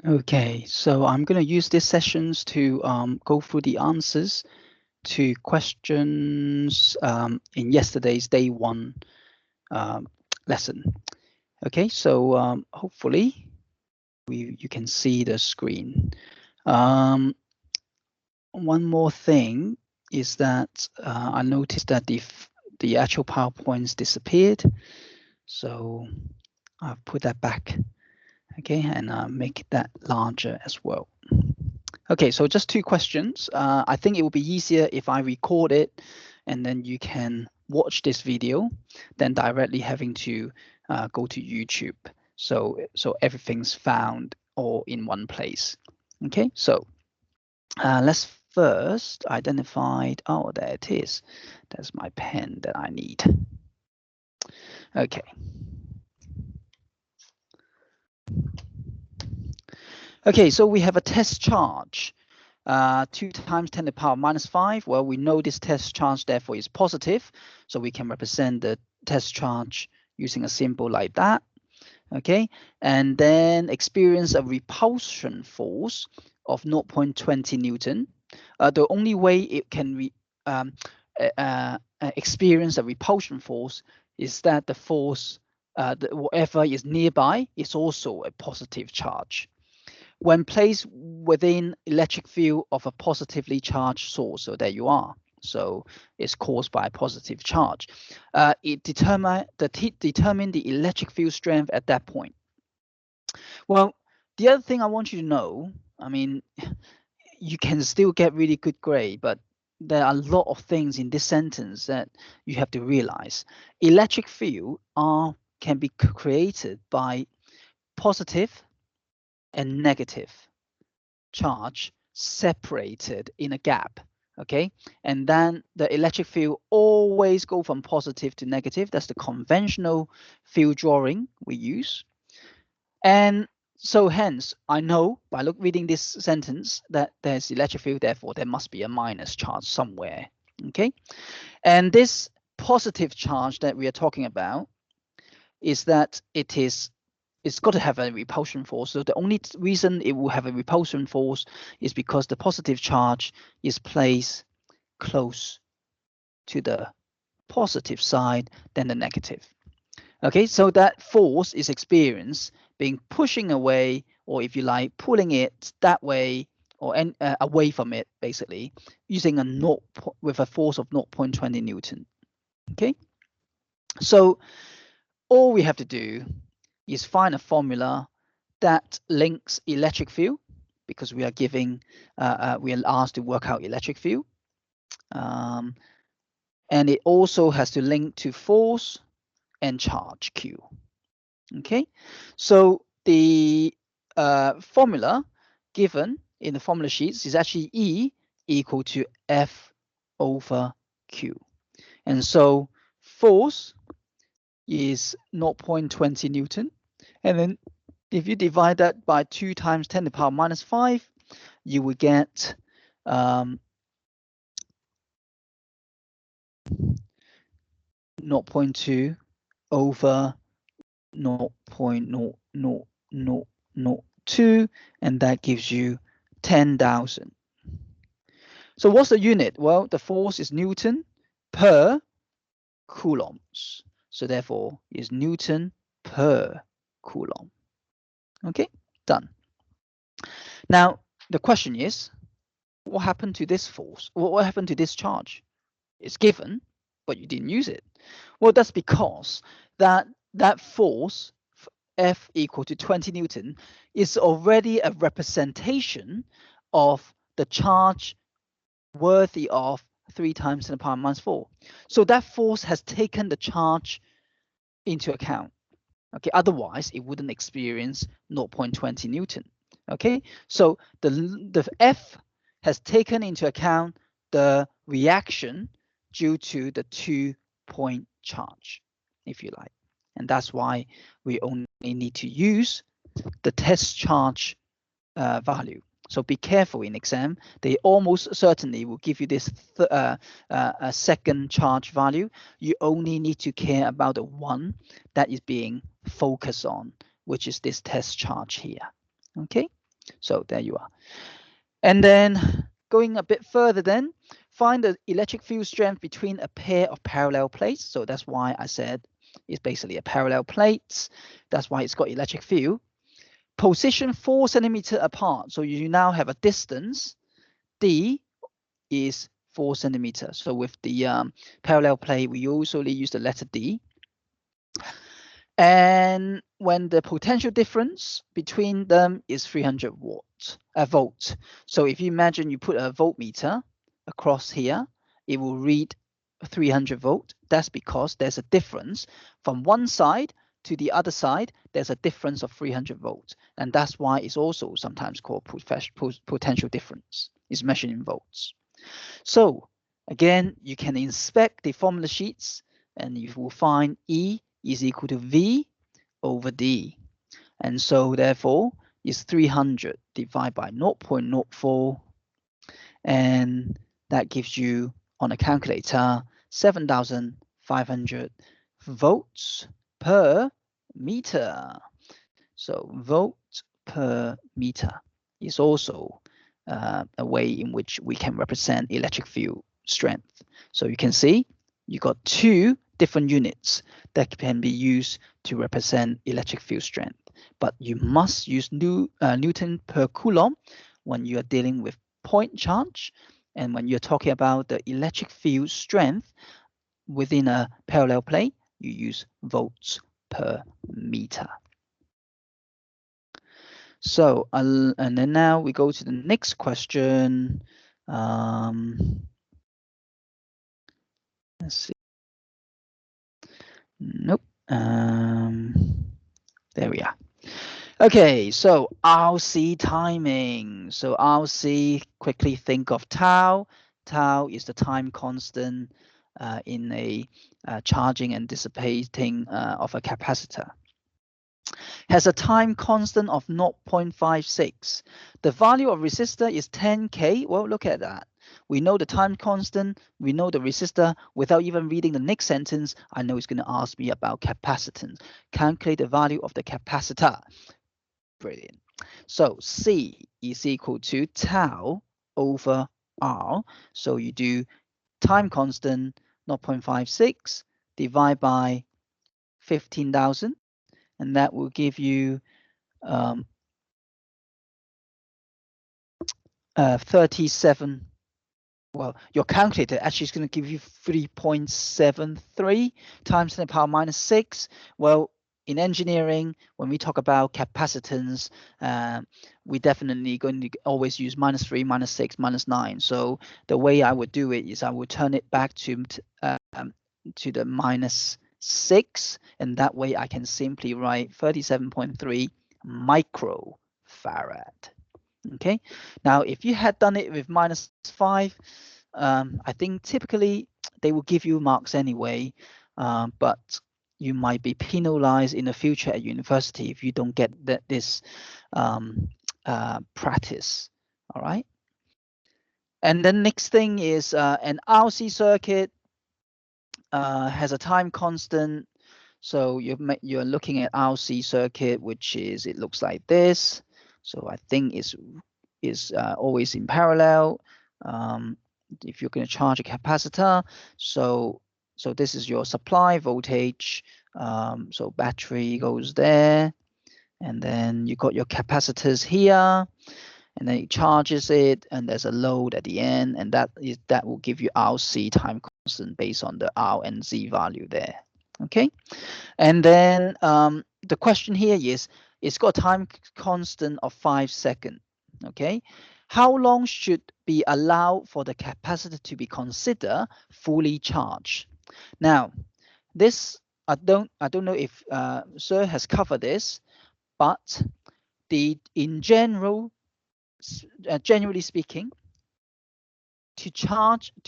Okay, so I'm going to use these sessions to go through the answers to questions in yesterday's day one lesson. Okay, so hopefully you can see the screen. One more thing is that I noticed that the actual PowerPoints disappeared, so I've put that back. Okay, and make that larger as well. Okay, so just two questions. I think it will be easier if I record it and then you can watch this video than directly having to go to YouTube. So everything's found all in one place. Okay, so let's first identify, oh, there it is. That's my pen that I need. Okay. Okay, so we have a test charge. 2 times 10 to the power minus 5. Well, we know this test charge therefore is positive, so we can represent the test charge using a symbol like that. Okay, and then experience a repulsion force of 0.20 Newton. The only way it can experience a repulsion force is that the force, whatever is nearby, is also a positive charge. When placed within electric field of a positively charged source, so there you are. So it's caused by a positive charge. It determine the electric field strength at that point. Well, the other thing I want you to know, I mean, you can still get really good grade, but there are a lot of things in this sentence that you have to realize. Electric field can be created by positive and negative charge separated in a gap. Okay, and then the electric field always go from positive to negative. That's the conventional field drawing we use. And so hence, I know by reading this sentence that there's electric field, therefore there must be a minus charge somewhere. Okay, and this positive charge that we are talking about is that it's got to have a repulsion force. So the only reason it will have a repulsion force is because the positive charge is placed close to the positive side than the negative. Okay, so that force is experienced being pushing away, or if you like, pulling it that way or away from it, basically, using with a force of 0.20 Newton. Okay, so all we have to do is find a formula that links electric field, because we are we are asked to work out electric field. And it also has to link to force and charge Q. Okay, so the formula given in the formula sheets is actually E equal to F over Q. And so force is 0.20 Newton. And then if you divide that by 2 times 10 to the power minus 5, you will get 0.2 over 0.0002, and that gives you 10,000. So what's the unit? Well, the force is Newton per coulombs. So therefore, is Newton per coulomb. Okay, done. Now, the question is, what happened to this force? What happened to this charge? It's given, but you didn't use it. Well, that's because that force, F equal to 20 Newton, is already a representation of the charge worthy of 3 times 10 to the power minus 4. So that force has taken the charge into account. Okay, otherwise it wouldn't experience 0.20 Newton. Okay, so the F has taken into account the reaction due to the 2-point charge, if you like. And that's why we only need to use the test charge value. So be careful in exam. They almost certainly will give you this a second charge value. You only need to care about the one that is being focused on, which is this test charge here. Okay, So there you are. And then going a bit further then, find the electric field strength between a pair of parallel plates. So that's why I said it's basically a parallel plates. That's why it's got electric field. Position 4 centimeter apart. So you now have a distance. D is 4 centimeters. So with the parallel plate, we usually use the letter D. And when the potential difference between them is 300 volts. So if you imagine you put a voltmeter across here, it will read 300 volt. That's because there's a difference from one side to the other side. There's a difference of 300 volts. And that's why it's also sometimes called potential difference. It's measured in volts. So again, you can inspect the formula sheets and you will find E is equal to V over D. And so therefore is 300 divided by 0.04. And that gives you on a calculator 7,500 volts per meter. So volt per meter is also a way in which we can represent electric field strength. So you can see you got two different units that can be used to represent electric field strength, but you must use Newton per Coulomb when you are dealing with point charge, and when you're talking about the electric field strength within a parallel plate, you use volts per meter. So, and then now we go to the next question. Let's see. Nope. There we are. Okay, so RC timing. So RC, quickly think of tau. Tau is the time constant in a charging and dissipating of a capacitor. Has a time constant of 0.56. The value of resistor is 10K. Well, look at that. We know the time constant, we know the resistor. Without even reading the next sentence, I know it's going to ask me about capacitance. Calculate the value of the capacitor. Brilliant. So C is equal to tau over R. So you do time constant 0.56 divided by 15,000, and that will give you 37. Well, your calculator actually is going to give you 3.73 times 10 to the power minus 6. Well, in engineering, when we talk about capacitance, we definitely going to always use minus 3, minus 6, minus 9. So the way I would do it is I would turn it back to the minus 6, and that way I can simply write 37.3 microfarad. Okay, now if you had done it with minus 5, I think typically they will give you marks anyway, but you might be penalized in the future at university if you don't get this practice. All right. And then next thing is an RC circuit has a time constant. So you're looking at RC circuit, which is, it looks like this. So I think is always in parallel. If you're going to charge a capacitor, so this is your supply voltage. So battery goes there, and then you got your capacitors here, and then it charges it, and there's a load at the end, and that will give you RC time constant based on the R and Z value there. Okay, and then the question here is, it's got a time constant of 5 seconds. Okay, how long should be allowed for the capacitor to be considered fully charged? Now, this I don't know if Sir has covered this, but in general, generally speaking, to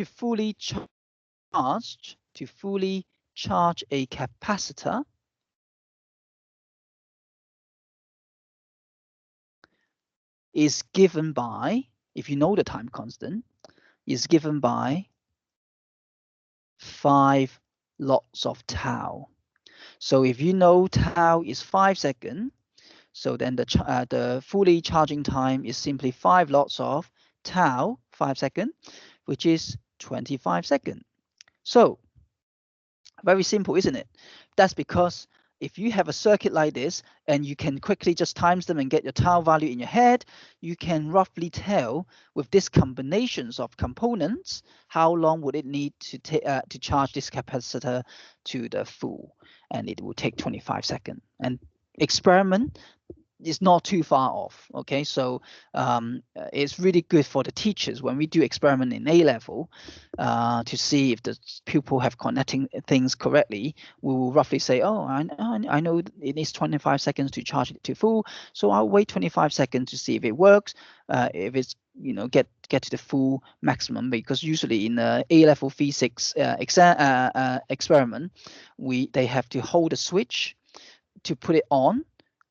fully charge a capacitor, is given by, if you know the time constant, is given by 5 lots of tau. So if you know tau is 5 seconds, So then the fully charging time is simply 5 lots of tau, 5 seconds, which is 25 seconds. So very simple, isn't it? That's because if you have a circuit like this and you can quickly just times them and get your tau value in your head, you can roughly tell with these combinations of components how long would it need to charge this capacitor to the full, and it will take 25 seconds. And experiment is not too far off. Okay, so it's really good for the teachers when we do experiment in A level to see if the pupil have connecting things correctly. We will roughly say, oh, I know it needs 25 seconds to charge it to full, so I'll wait 25 seconds to see if it works. If it's get to the full maximum, because usually in the A level physics experiment, they have to hold a switch to put it on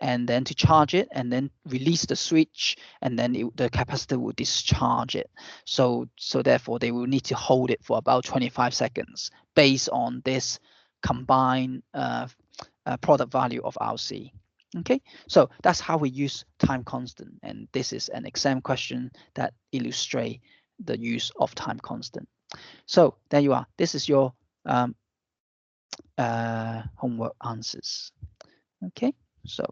and then to charge it and then release the switch, and then the capacitor will discharge it. So therefore they will need to hold it for about 25 seconds based on this combined product value of RC. Okay, so that's how we use time constant, and this is an exam question that illustrate the use of time constant. So there you are. This is your homework answers. Okay, so